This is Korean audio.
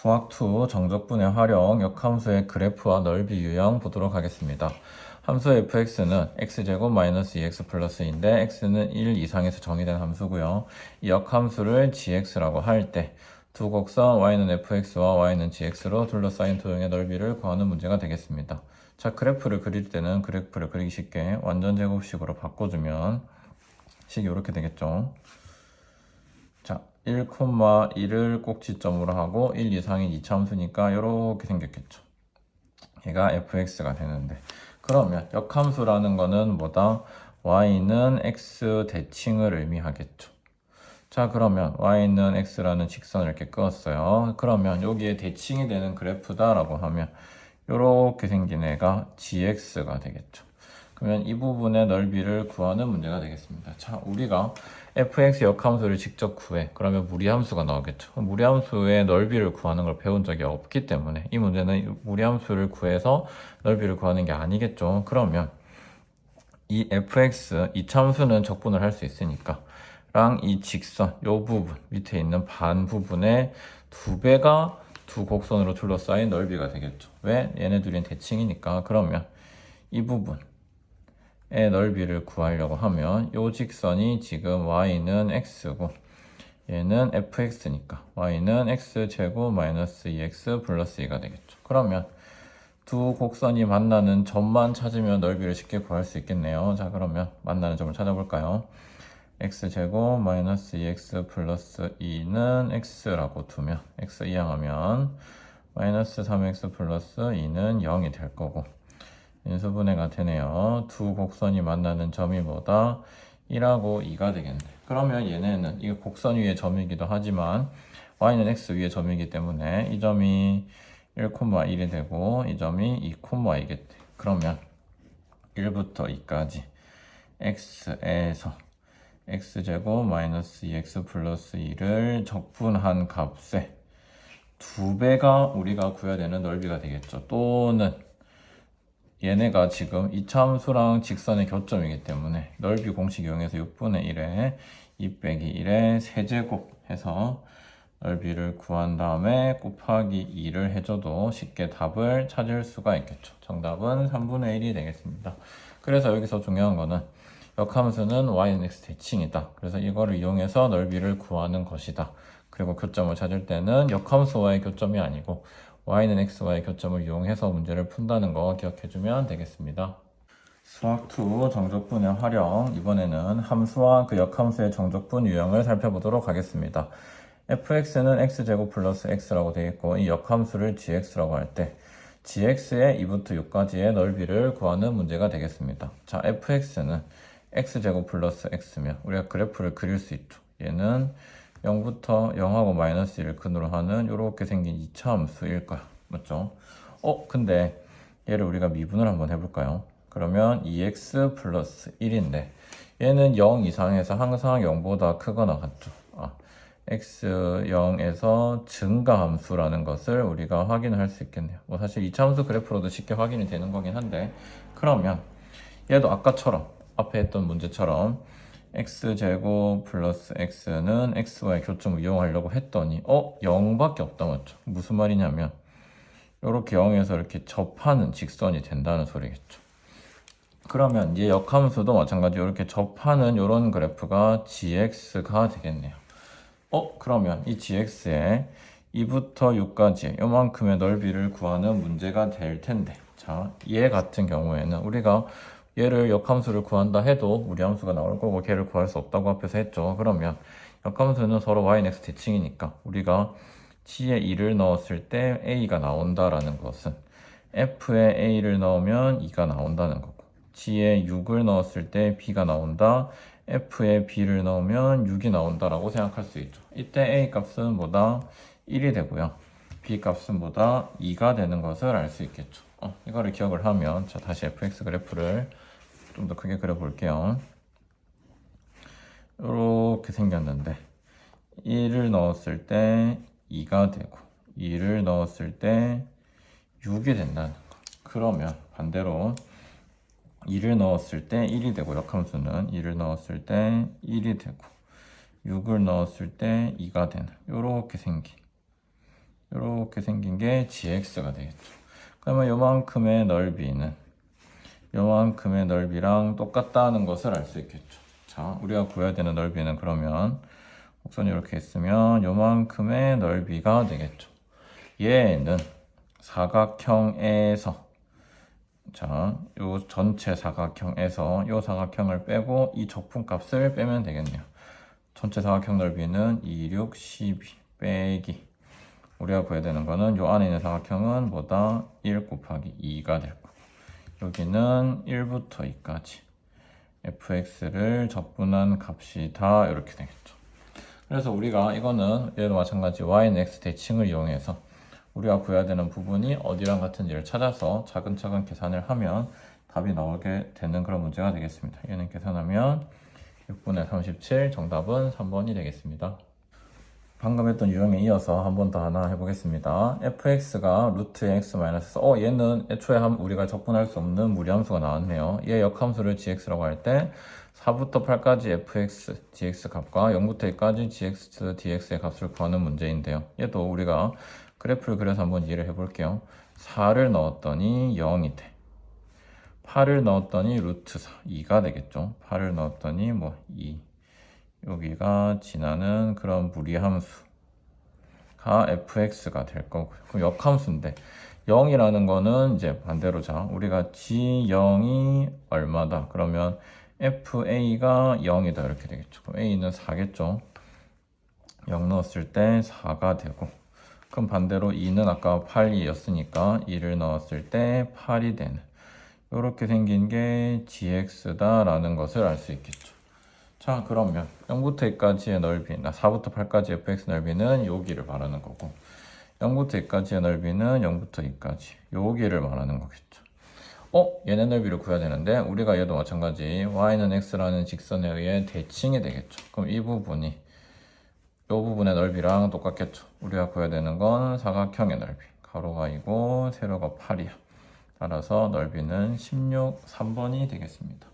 수학2 정적분의 활용, 역함수의 그래프와 넓이 유형 보도록 하겠습니다. 함수 fx는 x제곱 마이너스 2x 플러스 인데 x는 1 이상에서 정의된 함수고요. 이 역함수를 gx라고 할 때 두 곡선 y는 fx와 y는 gx로 둘러싸인 도형의 넓이를 구하는 문제가 되겠습니다. 자, 그래프를 그릴 때는 그래프를 그리기 쉽게 완전 제곱식으로 바꿔주면 식이 이렇게 되겠죠. 자, 1,1을 꼭지점으로 하고 1 이상인 이차함수니까 이렇게 생겼겠죠. 얘가 fx가 되는데, 그러면 역함수라는 거는 뭐다? y는 x 대칭을 의미하겠죠. 자, 그러면 y는 x라는 직선을 이렇게 그었어요. 그러면 여기에 대칭이 되는 그래프다라고 하면 이렇게 생긴 애가 gx가 되겠죠. 그러면 이 부분의 넓이를 구하는 문제가 되겠습니다. 자, 우리가 fx 역함수를 직접 구해. 그러면 무리함수가 나오겠죠. 무리함수의 넓이를 구하는 걸 배운 적이 없기 때문에 이 문제는 무리함수를 구해서 넓이를 구하는 게 아니겠죠. 그러면 이 fx, 이 참수는 적분을 할 수 있으니까 랑 이 직선, 요 부분, 밑에 있는 반 부분의 2배가 두 곡선으로 둘러싸인 넓이가 되겠죠. 왜? 얘네들은 대칭이니까. 그러면 이 부분의 넓이를 구하려고 하면 요 직선이 지금 y는 x고 얘는 fx니까 y는 x제곱 마이너스 2x 플러스 2가 되겠죠. 그러면 두 곡선이 만나는 점만 찾으면 넓이를 쉽게 구할 수 있겠네요. 자, 그러면 만나는 점을 찾아볼까요? x제곱 마이너스 2x 플러스 2는 x라고 두면 x 이항하면 마이너스 3x 플러스 2는 0이 될 거고, 인수분해가 되네요. 두 곡선이 만나는 점이 뭐다? 1하고 2가 되겠네. 그러면 얘네는 이게 곡선 위의 점이기도 하지만 y는 x 위의 점이기 때문에 이 점이 1,1이 되고 이 점이 2,2겠대. 그러면 1부터 2까지 x에서 x제곱 마이너스 2x 플러스 2를 적분한 값에 2배가 우리가 구해야 되는 넓이가 되겠죠. 또는 얘네가 지금 이차함수랑 직선의 교점이기 때문에 넓이 공식 이용해서 6분의 1에 2 빼기 1에 세제곱 해서 넓이를 구한 다음에 곱하기 2를 해줘도 쉽게 답을 찾을 수가 있겠죠. 정답은 3분의 1이 되겠습니다. 그래서 여기서 중요한 거는 역함수는 y는 x 대칭이다. 그래서 이거를 이용해서 넓이를 구하는 것이다. 그리고 교점을 찾을 때는 역함수와의 교점이 아니고 y는 x와의 교점을 이용해서 문제를 푼다는 거 기억해주면 되겠습니다. 수학2 정적분의 활용, 이번에는 함수와 그 역함수의 정적분 유형을 살펴보도록 하겠습니다. fx는 x제곱 플러스 x라고 되어 있고 이 역함수를 gx라고 할 때 gx의 2부터 6까지의 넓이를 구하는 문제가 되겠습니다. 자, fx는 x제곱 플러스 x면 우리가 그래프를 그릴 수 있죠. 얘는 0부터 0하고 마이너스 1을 근으로 하는 이렇게 생긴 2차 함수일 거야. 맞죠? 근데 얘를 우리가 미분을 한번 해볼까요? 그러면 2x 플러스 1인데 얘는 0 이상에서 항상 0보다 크거나 같죠. x0에서 증가함수라는 것을 우리가 확인할 수 있겠네요. 뭐 사실 2차 함수 그래프로도 쉽게 확인이 되는 거긴 한데, 그러면 얘도 아까처럼 앞에 했던 문제처럼 x제곱 플러스 x는 x와의 교점을 이용하려고 했더니 0밖에 없다. 맞죠? 무슨 말이냐면 이렇게 0에서 이렇게 접하는 직선이 된다는 소리겠죠. 그러면 얘 역함수도 마찬가지로 이렇게 접하는 이런 그래프가 gx가 되겠네요. 그러면 이 gx에 2부터 6까지 요만큼의 넓이를 구하는 문제가 될 텐데, 자, 얘 같은 경우에는 우리가 얘를 역함수를 구한다 해도 무리함수가 나올 거고 걔를 구할 수 없다고 앞에서 했죠. 그러면 역함수는 서로 y는 x 대칭이니까 우리가 g에 2를 넣었을 때 a가 나온다라는 것은 f에 a를 넣으면 2가 나온다는 거고, g에 6을 넣었을 때 b가 나온다, f에 b를 넣으면 6이 나온다라고 생각할 수 있죠. 이때 a 값은 뭐다? 1이 되고요. b 값은 뭐다? 2가 되는 것을 알 수 있겠죠. 이거를 기억을 하면, 자, 다시 fx 그래프를 좀 더 크게 그려볼게요. 이렇게 생겼는데 1을 넣었을 때 2가 되고 2를 넣었을 때 6이 된다는 거. 그러면 반대로 2를 넣었을 때 1이 되고, 역함수는 2를 넣었을 때 1이 되고 6을 넣었을 때 2가 되는 이렇게 생긴 이렇게 생긴 게 gx가 되겠죠. 그러면 요만큼의 넓이는 요만큼의 넓이랑 똑같다는 것을 알 수 있겠죠. 자, 우리가 구해야 되는 넓이는 그러면 곡선이 이렇게 있으면 요만큼의 넓이가 되겠죠. 얘는 사각형에서 자, 요 전체 사각형에서 요 사각형을 빼고 이 적분값을 빼면 되겠네요. 전체 사각형 넓이는 2, 6, 12 빼기 우리가 구해야 되는 거는 요 안에 있는 사각형은 뭐다? 1 곱하기 2가 될 거고 여기는 1부터 2까지 fx를 적분한 값이 다 이렇게 되겠죠. 그래서 우리가 이거는 얘도 마찬가지 y는 x 대칭을 이용해서 우리가 구해야 되는 부분이 어디랑 같은지를 찾아서 차근차근 계산을 하면 답이 나오게 되는 그런 문제가 되겠습니다. 얘는 계산하면 6분의 37 정답은 3번이 되겠습니다. 방금 했던 유형에 이어서 한 번 더 하나 해보겠습니다. fx가 루트 x 마이너스 얘는 애초에 우리가 적분할 수 없는 무리함수가 나왔네요. 얘 역함수를 gx라고 할 때 4부터 8까지 fx dx 값과 0부터 2까지 gx dx의 값을 구하는 문제인데요. 얘도 우리가 그래프를 그려서 한번 이해를 해볼게요. 4를 넣었더니 0이 돼. 8을 넣었더니 루트 4, 2가 되겠죠. 8을 넣었더니 2. 여기가 지나는 그런 무리함수가 fx가 될 거고요. 그럼 역함수인데 0이라는 거는 이제 반대로 자 우리가 g0이 얼마다 그러면 fa가 0이다 이렇게 되겠죠. 그럼 a는 4겠죠. 0 넣었을 때 4가 되고 그럼 반대로 2는 아까 8이었으니까 2를 넣었을 때 8이 되는 이렇게 생긴 게 gx다 라는 것을 알 수 있겠죠. 자 그러면 0부터 2까지의 넓이 4부터 8까지 fx 넓이는 여기를 말하는 거고 0부터 2까지의 넓이는 0부터 2까지 여기를 말하는 거겠죠. 얘네 넓이를 구해야 되는데 우리가 얘도 마찬가지 y는 x라는 직선에 의해 대칭이 되겠죠. 그럼 이 부분의 넓이랑 똑같겠죠. 우리가 구해야 되는 건 사각형의 넓이 가로가 2고 세로가 8이야. 따라서 넓이는 16, 3번이 되겠습니다.